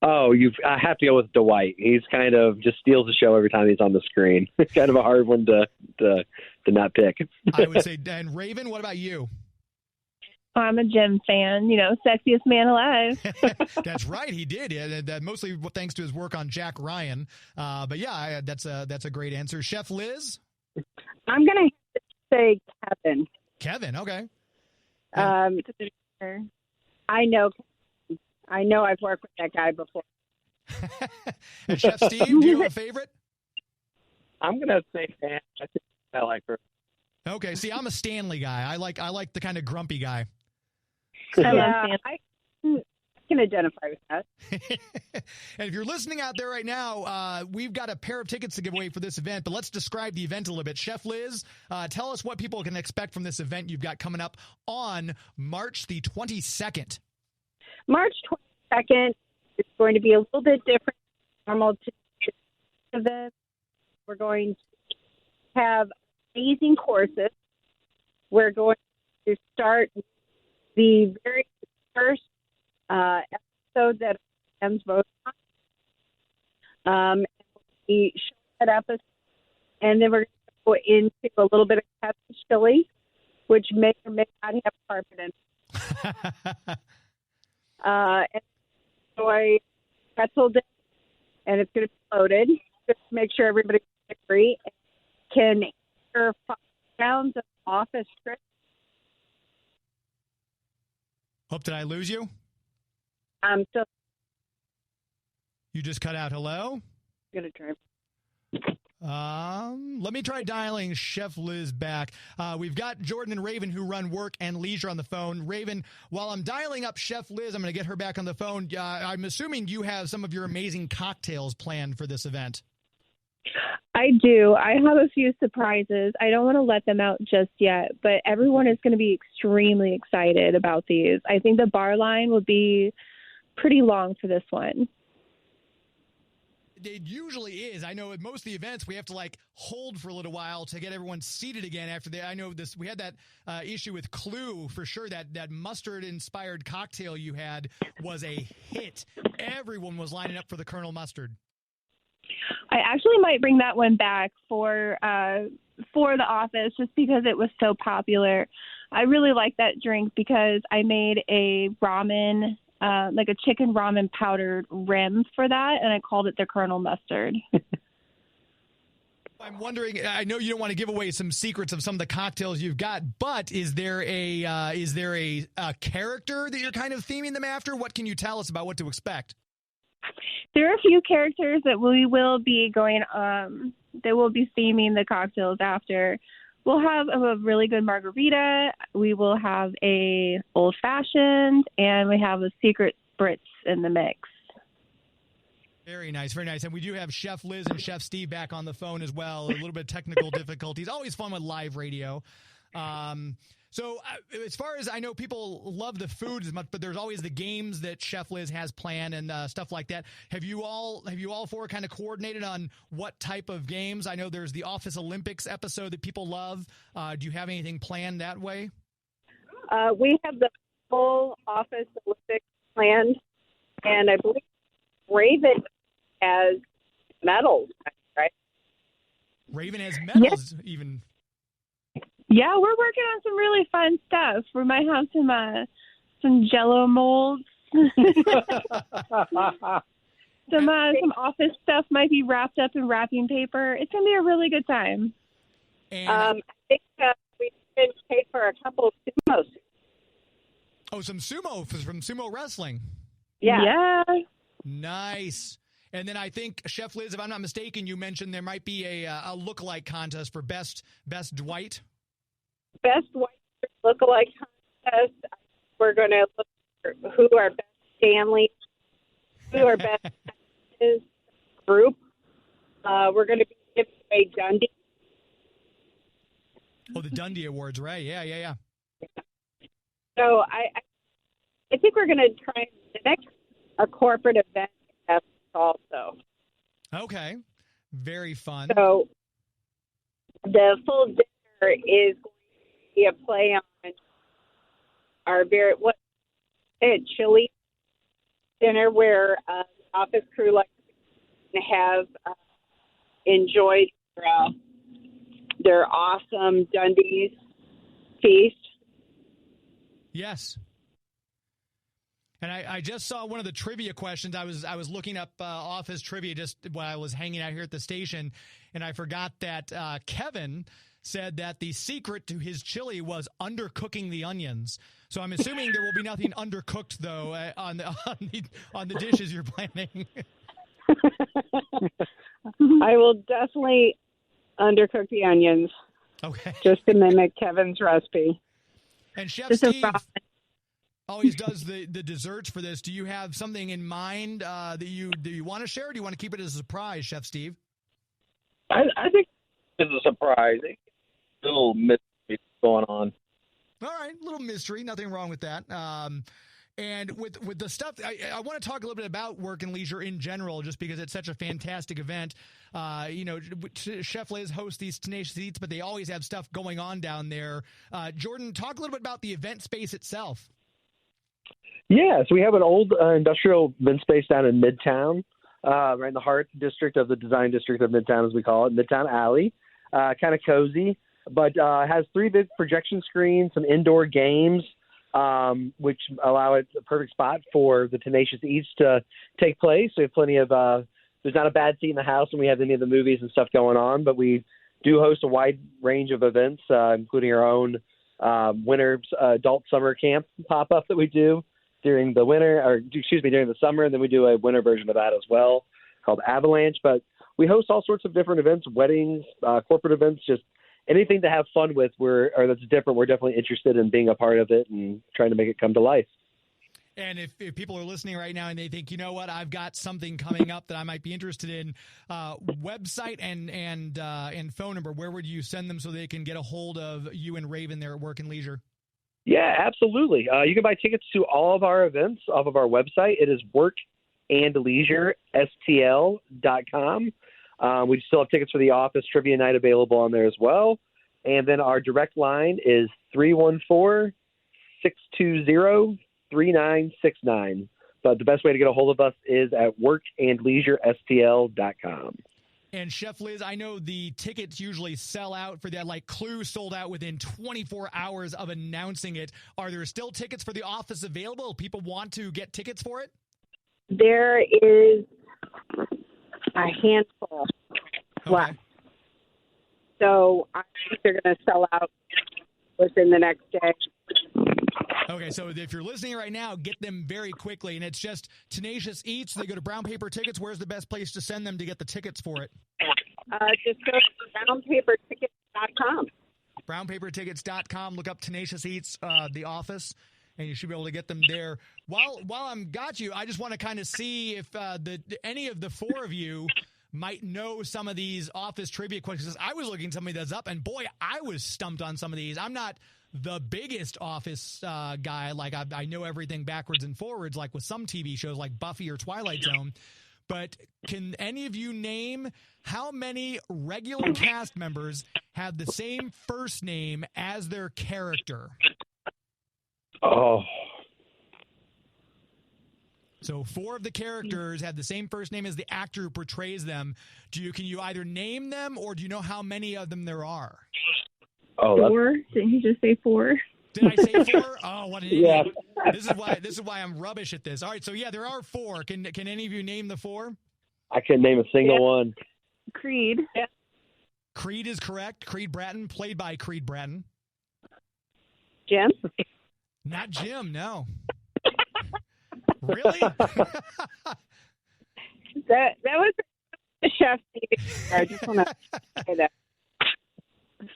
Oh, I have to go with Dwight. He's kind of just steals the show every time he's on the screen. It's kind of a hard one to not pick.
I would say, and Raven, what about you?
I'm a Jim fan, sexiest man alive.
That's right, he did. Yeah, mostly thanks to his work on Jack Ryan. But yeah, that's a great answer. Chef Liz?
I'm going to say Kevin.
Kevin, okay.
I know I've worked with that guy before.
And Chef Steve, do you have a favorite?
I'm going to say Pam. I think I like her.
Okay, see, I'm a Stanley guy. I like the kind of grumpy guy.
I can identify with that.
And if you're listening out there right now, we've got a pair of tickets to give away for this event, but let's describe the event a little bit. Chef Liz, tell us what people can expect from this event you've got coming up on March the 22nd.
March 22nd is going to be a little bit different than normal event. We're going to have amazing courses. We're going to start the very first episode that fans vote on. We show that episode, and then we're going to go into a little bit of Kevin chili, which may or may not have carpet in it. And enjoy pretzel dip, and it's going to be loaded. Just make sure everybody agree can hear 5 rounds of Office script.
Hope, did I lose you?
So
you just cut out. Hello?
I'm going to try.
Let me try dialing Chef Liz back. We've got Jordan and Raven who run Work and Leisure on the phone. Raven, while I'm dialing up Chef Liz, I'm going to get her back on the phone. I'm assuming you have some of your amazing cocktails planned for this event.
I do. I have a few surprises. I don't want to let them out just yet, but everyone is going to be extremely excited about these. I think the bar line will be pretty long for this one.
It usually is. I know at most of the events we have to hold for a little while to get everyone seated again after I know this. We had that issue with Clue for sure. That mustard inspired cocktail you had was a hit. Everyone was lining up for the Colonel Mustard.
I actually might bring that one back for The Office just because it was so popular. I really like that drink because I made a ramen. A chicken ramen powdered rim for that, and I called it the Colonel Mustard.
I'm wondering, I know you don't want to give away some secrets of some of the cocktails you've got, but is there a character that you're kind of theming them after? What can you tell us about what to expect?
There are a few characters that we will be going, that will be theming the cocktails after. We'll have a really good margarita. We will have a old fashioned, and we have a secret spritz in the mix.
Very nice, very nice. And we do have Chef Liz and Chef Steve back on the phone as well. A little bit of technical difficulties. Always fun with live radio. So as far as I know, people love the food as much, but there's always the games that Chef Liz has planned and stuff like that. Have you all four kind of coordinated on what type of games? I know there's the Office Olympics episode that people love. Do you have anything planned that way?
We have the full Office Olympics planned, and I believe Raven has medals, right?
Raven has medals, even.
Yeah, we're working on some really fun stuff. We might have some Jell-O molds. Some Office stuff might be wrapped up in wrapping paper. It's going to be a really good time.
And I think we did pay for a couple of demos.
Oh, some sumo from sumo wrestling.
Yeah.
Nice. And then I think, Chef Liz, if I'm not mistaken, you mentioned there might be a look-alike contest for best Dwight.
Best Dwight look-alike contest. We're going to look for who our best Stanley, who our best is group. We're going to be giving away Dundee.
Oh, the Dundee Awards, right? Yeah.
So I think we're going to try the next a corporate event also.
Okay. Very fun.
So the full dinner is going to be a play on our chili dinner where the office crew like to have enjoyed their awesome Dundee's feast.
Yes. And I just saw one of the trivia questions. I was looking up office trivia just while I was hanging out here at the station, and I forgot that Kevin said that the secret to his chili was undercooking the onions. So I'm assuming there will be nothing undercooked though on the dishes you're planning.
I will definitely undercook the onions.
Okay.
Just to mimic Kevin's recipe.
And Chef Steve always does the desserts for this. Do you have something in mind that you want to share, or do you want to keep it as a surprise, Chef Steve?
I think it's a surprise. A little mystery going on.
All right, a little mystery. Nothing wrong with that. And with the stuff, I want to talk a little bit about Work and Leisure in general, just because it's such a fantastic event. Chef Liz hosts these Tenacious Eats, but they always have stuff going on down there. Jordan, talk a little bit about the event space itself.
Yeah, so we have an old industrial event space down in Midtown, right in the heart district of the design district of Midtown, as we call it, Midtown Alley. Kind of cozy, but has 3 big projection screens, some indoor games, which allow it a perfect spot for the Tenacious Eats to take place. We have plenty of there's not a bad seat in the house when we have any of the movies and stuff going on, but we do host a wide range of events, including our own winter adult summer camp pop-up that we do during the during the summer, and then we do a winter version of that as well called Avalanche. But we host all sorts of different events, weddings, corporate events, just anything to have fun with that's different. We're definitely interested in being a part of it and trying to make it come to life.
And if people are listening right now and they think, you know what, I've got something coming up that I might be interested in, website and phone number, where would you send them so they can get a hold of you and Raven there at Work and Leisure?
Yeah, absolutely. You can buy tickets to all of our events off of our website. It is workandleisuresTL.com. We still have tickets for the office trivia night available on there as well. And then our direct line is 314-620-3969. But the best way to get a hold of us is at workandleisuresTL.com.
And Chef Liz, I know the tickets usually sell out for that, like Clue sold out within 24 hours of announcing it. Are there still tickets for the office available? People want to get tickets for it?
There is a handful left. So I think they're going to sell out within the next day.
Okay, so if you're listening right now, get them very quickly. And it's just Tenacious Eats. They go to Brown Paper Tickets. Where's the best place to send them to get the tickets for it?
Just go to brownpapertickets.com.
Brownpapertickets.com. Look up Tenacious Eats, the office, and you should be able to get them there. While I'm got you, I just want to kind of see if any of the 4 of you might know some of these office trivia questions. I was looking somebody that's up, and boy, I was stumped on some of these. I'm not the biggest office guy. Like I know everything backwards and forwards, like with some TV shows like Buffy or Twilight Zone. But can any of you name how many regular cast members have the same first name as their character?
Oh.
So 4 of the characters have the same first name as the actor who portrays them. Can you either name them, or do you know how many of them there are?
Oh,
4? Didn't you just say 4?
Did I say 4? Oh, what an idiot. This is why I'm rubbish at this. All right, so yeah, there are 4. Can any of you name the 4?
I couldn't name a single one.
Creed.
Yeah.
Creed is correct. Creed Bratton, played by Creed Bratton.
Jim?
Not Jim, no. Really?
That was a chef. I just want to say that.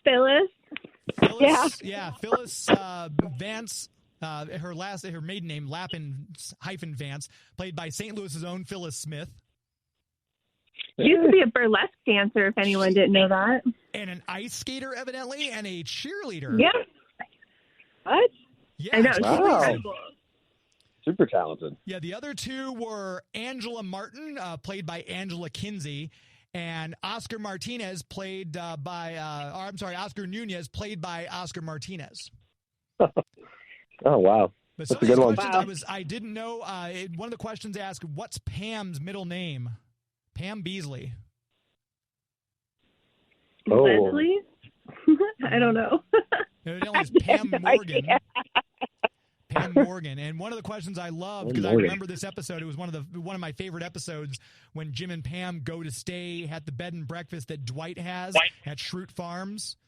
Phyllis.
Yeah, Phyllis Vance. Her maiden name, Lappin-Vance, played by St. Louis's own Phyllis Smith.
She used to be a burlesque dancer, if anyone didn't know that.
And an ice skater, evidently, and a cheerleader.
Yeah.
What?
Yeah,
I know.
Wow.
She's incredible.
Super talented.
Yeah, the other two were Angela Martin, played by Angela Kinsey, and Oscar Martinez, played Oscar Nunez, played by Oscar Martinez.
Oh, wow.
But
That's
some
a good
of
one.
these questions I didn't know. One of the questions asked, what's Pam's middle name? Pam Beasley.
Oh.
Leslie? I don't know.
Evidently it's Pam Morgan. Pam Morgan. And one of the questions I loved, because I remember this episode, it was one of my favorite episodes when Jim and Pam go to stay at the bed and breakfast that Dwight has at Schrute Farms.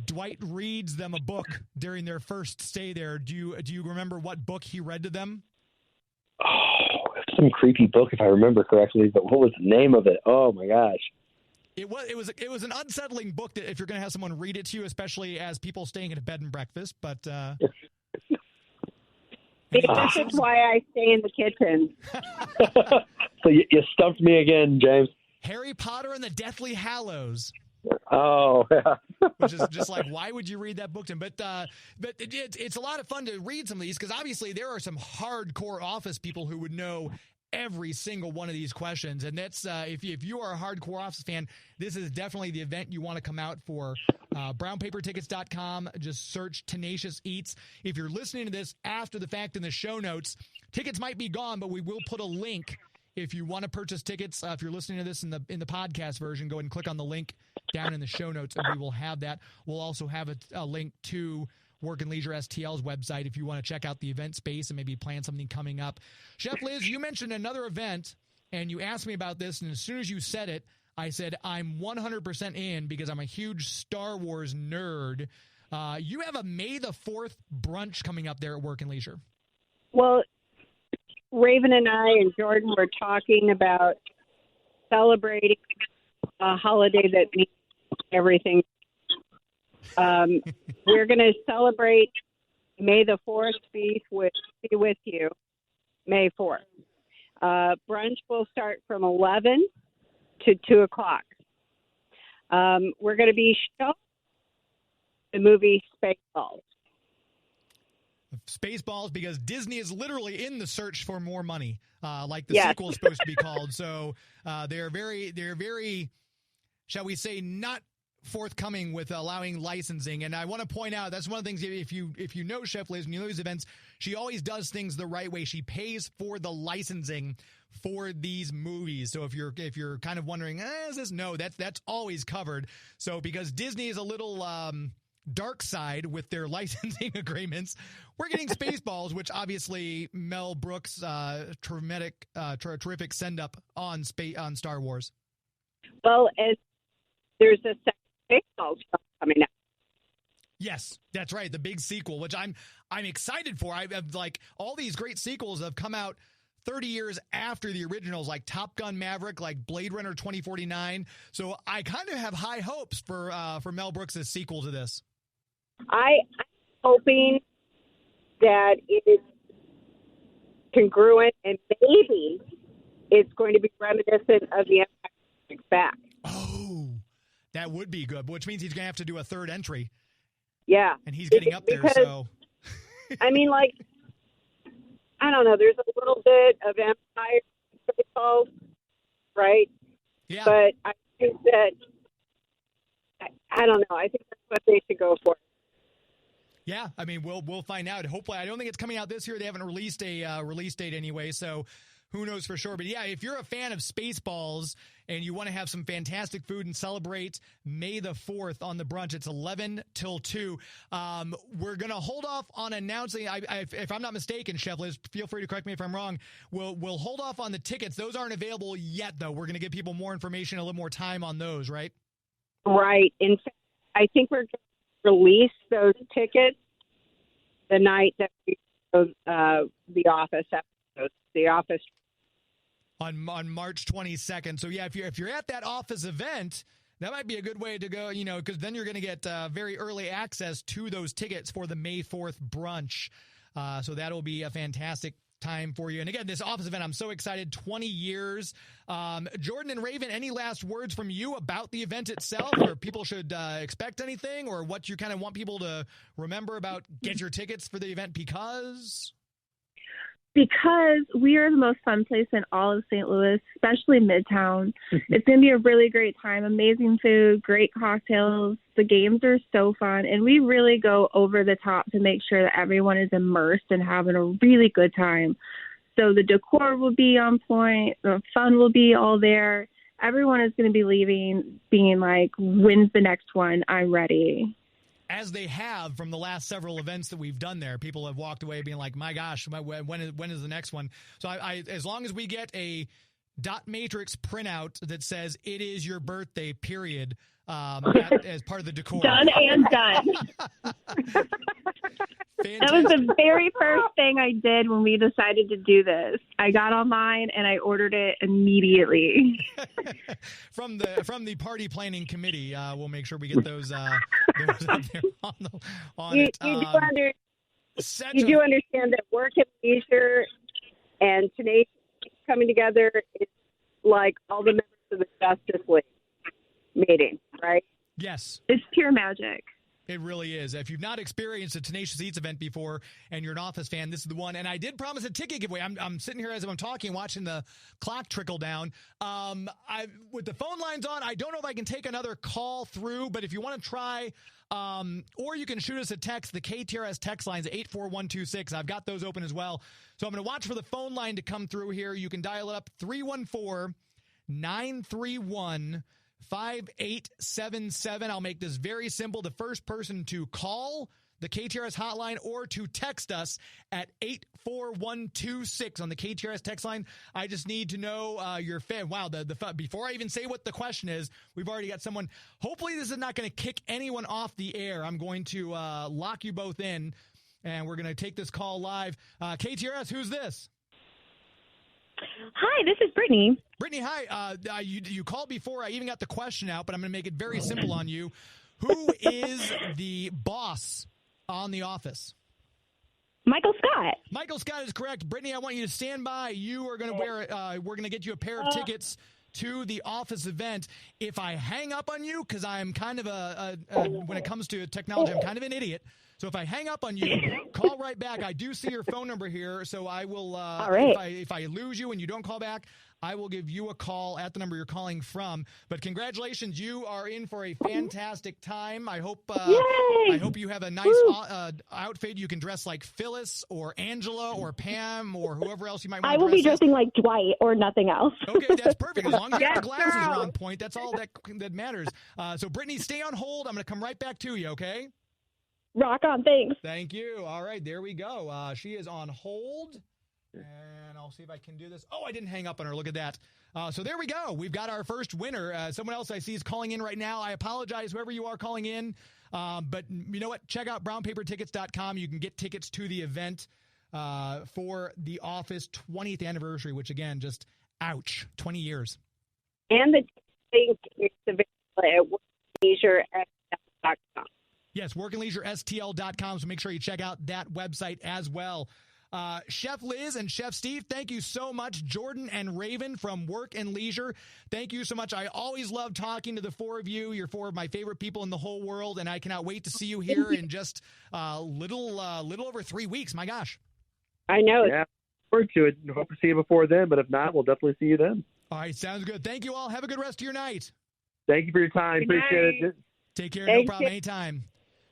Dwight reads them a book during their first stay there. Do you remember what book he read to them?
Oh, some creepy book, if I remember correctly. But what was the name of it? Oh my gosh!
It was an unsettling book that if you're going to have someone read it to you, especially as people staying at a bed and breakfast. But
This is why I stay in the kitchen.
So you stumped me again, James.
Harry Potter and the Deathly Hallows.
Oh, yeah.
Which is just like, why would you read that book to him? But it's a lot of fun to read some of these because obviously there are some hardcore Office people who would know every single one of these questions. And that's if you are a hardcore Office fan, this is definitely the event you want to come out for. Brownpapertickets.com. Just search Tenacious Eats. If you're listening to this after the fact in the show notes, tickets might be gone, but we will put a link. If you want to purchase tickets, if you're listening to this in the podcast version, go ahead and click on the link down in the show notes, and we will have that. We'll also have a link to Work Leisure STL's website if you want to check out the event space and maybe plan something coming up. Chef Liz, you mentioned another event, and you asked me about this, and as soon as you said it, I said I'm 100% in because I'm a huge Star Wars nerd. You have a May the 4th brunch coming up there at Work and Leisure.
Well, Raven and I and Jordan were talking about celebrating a holiday that means everything. We're going to celebrate May the 4th be with you, May 4th. Brunch will start from 11 to 2 o'clock. We're going to be showing the movie Spaceballs.
Spaceballs, because Disney is literally in the search for more money, like the sequel is supposed to be called. So they're very, shall we say, not forthcoming with allowing licensing. And I want to point out that's one of the things. If you know Chef Liz and you know these events, she always does things the right way. She pays for the licensing for these movies. So if you're kind of wondering, is this? No, that's always covered. So because Disney is a little dark side with their licensing agreements, we're getting Spaceballs, which obviously Mel Brooks' terrific send up on Star Wars.
Well, as there's a second Spaceballs film coming out.
Yes, that's right. The big sequel, which I'm excited for. I've like all these great sequels have come out 30 years after the originals, like Top Gun Maverick, like Blade Runner 2049. So I kind of have high hopes for Mel Brooks' sequel to this.
I'm hoping that it is congruent and maybe it's going to be reminiscent of the Empire Strikes Back.
Oh, that would be good, which means he's going to have to do a third entry.
Yeah.
And he's getting up there, so.
I mean, like, I don't know, there's a little bit of Empire Strikes, right?
Yeah.
But I think that, I don't know, I think that's what they should go for.
Yeah, I mean, we'll find out. Hopefully, I don't think it's coming out this year. They haven't released a release date anyway, so who knows for sure. But yeah, if you're a fan of Spaceballs and you want to have some fantastic food and celebrate May the 4th on the brunch, it's 11 till 2. We're going to hold off on announcing, if I'm not mistaken, Chef Liz, feel free to correct me if I'm wrong. We'll hold off on the tickets. Those aren't available yet, though. We're going to give people more information, a little more time on those, right?
Right. In fact, I think we're going to release those tickets the night that we show the Office episodes, the Office.
On March 22nd. So yeah, if you're at that Office event, that might be a good way to go, because then you're going to get very early access to those tickets for the May 4th brunch. So that'll be a fantastic time for you. And again, this Office event, I'm so excited. 20 years. Jordan and Raven, any last words from you about the event itself, or people should expect anything, or what you kind of want people to remember about get your tickets for the event because
we are the most fun place in all of St. Louis, especially Midtown. It's going to be a really great time. Amazing food, great cocktails. The games are so fun. And we really go over the top to make sure that everyone is immersed and having a really good time. So the decor will be on point. The fun will be all there. Everyone is going to be leaving being like, when's the next one? I'm ready.
As they have from the last several events that we've done there, people have walked away being like, my gosh, when is the next one? So I as long as we get a dot matrix printout that says it is your birthday, period, as part of the decor.
Done and done. That was the very first thing I did when we decided to do this. I got online and I ordered it immediately.
From the party planning committee, we'll make sure we get those out there on
You
it.
You do understand that Work and Leisure and Tenacious coming together is like all the members of the Justice League meeting, right?
Yes.
It's pure magic.
It really is. If you've not experienced a Tenacious Eats event before and you're an Office fan, this is the one. And I did promise a ticket giveaway. I'm sitting here as I'm talking, watching the clock trickle down. With the phone lines on, I don't know if I can take another call through, but if you want to try, or you can shoot us a text. The KTRS text line is 84126. I've got those open as well. So I'm going to watch for the phone line to come through here. You can dial it up 314-931 5877. I'll make this very simple. The first person to call the KTRS hotline or to text us at 84126 on the KTRS text line. I just need to know your fan. Wow, before I even say what the question is, we've already got someone. Hopefully this is not going to kick anyone off the air. I'm going to lock you both in, and we're going to take this call live. KTRS, who's this?
Hi, this is Brittany.
Brittany, hi. You called before I even got the question out, but I'm going to make it very simple on you. Who is the boss on The Office?
Michael Scott.
Michael Scott is correct. Brittany, I want you to stand by. You are going to wear. We're going to get you a pair of tickets to the Office event. If I hang up on you, because I'm kind of when it comes to technology, I'm kind of an idiot. So if I hang up on you, call right back. I do see your phone number here, so I will.
All right.
If I lose you and you don't call back, I will give you a call at the number you're calling from. But congratulations, you are in for a fantastic time. I hope you have a nice outfit. You can dress like Phyllis or Angela or Pam or whoever else you might want to dress.
I will be dressing like Dwight or nothing else.
Okay, that's perfect. As long as your glasses are on point, that's all that matters. So Brittany, stay on hold. I'm going to come right back to you, okay?
Rock on, thanks.
Thank you. All right, there we go. She is on hold, and I'll see if I can do this. Oh, I didn't hang up on her. Look at that. So there we go. We've got our first winner. Someone else I see is calling in right now. I apologize, whoever you are calling in. But you know what? Check out brownpapertickets.com. You can get tickets to the event for The Office 20th anniversary, which, again, just ouch, 20 years.
And the link is available at workleisuresstl.com.
Yes, workandleisuresstl.com, so make sure you check out that website as well. Chef Liz and Chef Steve, thank you so much. Jordan and Raven from Work and Leisure, thank you so much. I always love talking to the four of you. You're four of my favorite people in the whole world, and I cannot wait to see you here in just little over 3 weeks. My gosh.
I know.
Yeah, forward to it. Hope to see you before then, but if not, we'll definitely see you then.
All right, sounds good. Thank you all. Have a good rest of your night.
Thank you for your time.
Good
Appreciate
night.
it.
Take care.
Thank
No problem.
you.
Anytime.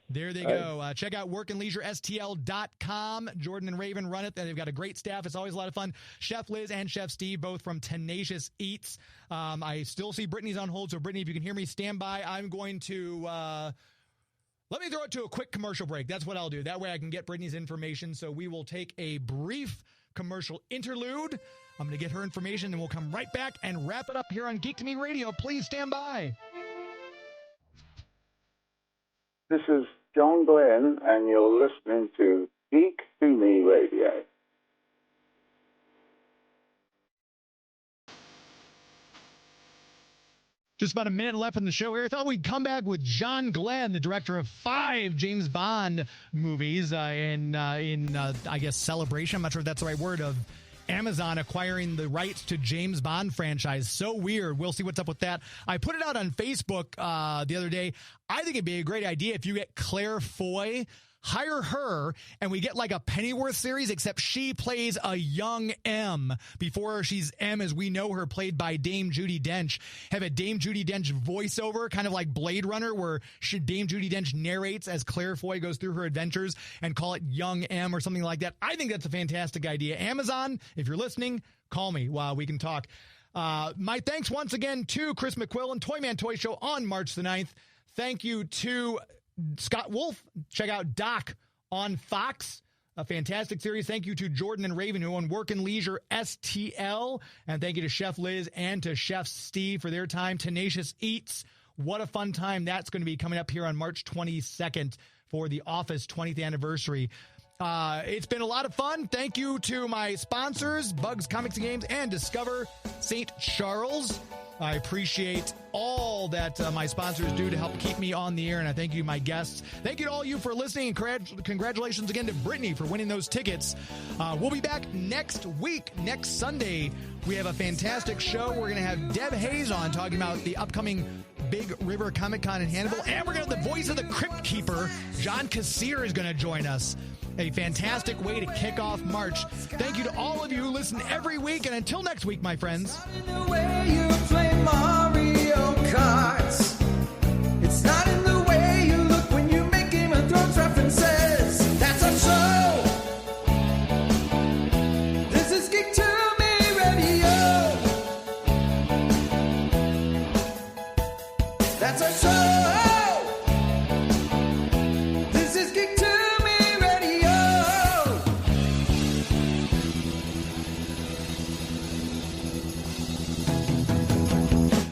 There they go. Check out workandleisuresstl.com. Jordan and Raven run it. They've got a great staff. It's always a lot of fun. Chef Liz and Chef Steve, both from Tenacious Eats. I still see Brittany's on hold. So, Brittany, if you can hear me, stand by. I'm going to let me throw it to a quick commercial break. That's what I'll do. That way I can get Brittany's information. So we will take a brief commercial interlude. I'm going to get her information, and we'll come right back and wrap it up here on Geek to Me Radio. Please stand by.
This is John Glenn, and you're listening to Geek to Me Radio.
Just about a minute left in the show here. I thought we'd come back with John Glenn, the director of 5 James Bond movies in I guess, celebration. I'm not sure if that's the right word, of Amazon acquiring the rights to James Bond franchise. So weird. We'll see what's up with that. I put it out on Facebook the other day. I think it'd be a great idea if you get Claire Foy, hire her, and we get like a Pennyworth series, except she plays a young M before she's M as we know her, played by Dame Judi Dench. Have a Dame Judi Dench voiceover, kind of like Blade Runner, where Dame Judi Dench narrates as Claire Foy goes through her adventures, and call it Young M or something like that. I think that's a fantastic idea. Amazon, if you're listening, call me while we can talk. My thanks once again to Chris McQuillen, ToyMan Toy Show on March the 9th. Thank you to Scott Wolf. Check out Doc on Fox, a fantastic series. Thank you to Jordan and Raven, who own Work and Leisure STL. And thank you to Chef Liz and to Chef Steve for their time. Tenacious Eats. What a fun time that's going to be coming up here on March 22nd for the Office 20th anniversary. It's been a lot of fun. Thank you to my sponsors, Bugs Comics and Games and Discover St. Charles. I appreciate all that my sponsors do to help keep me on the air, and I thank you, my guests. Thank you to all you for listening, and congratulations again to Brittany for winning those tickets. We'll be back next week, next Sunday. We have a fantastic show. We're going to have Deb Hayes on talking about the upcoming Big River Comic Con in Hannibal, and we're going to have the voice of the Crypt Keeper, John Kassir, is going to join us. A fantastic way to kick off March. Thank you to all of you who listen every week, and until next week, my friends.
The way you play Mario Kart. It's not in the way you look when you make Game of Thrones references. That's our show. This is Geek to Me Radio. That's our show.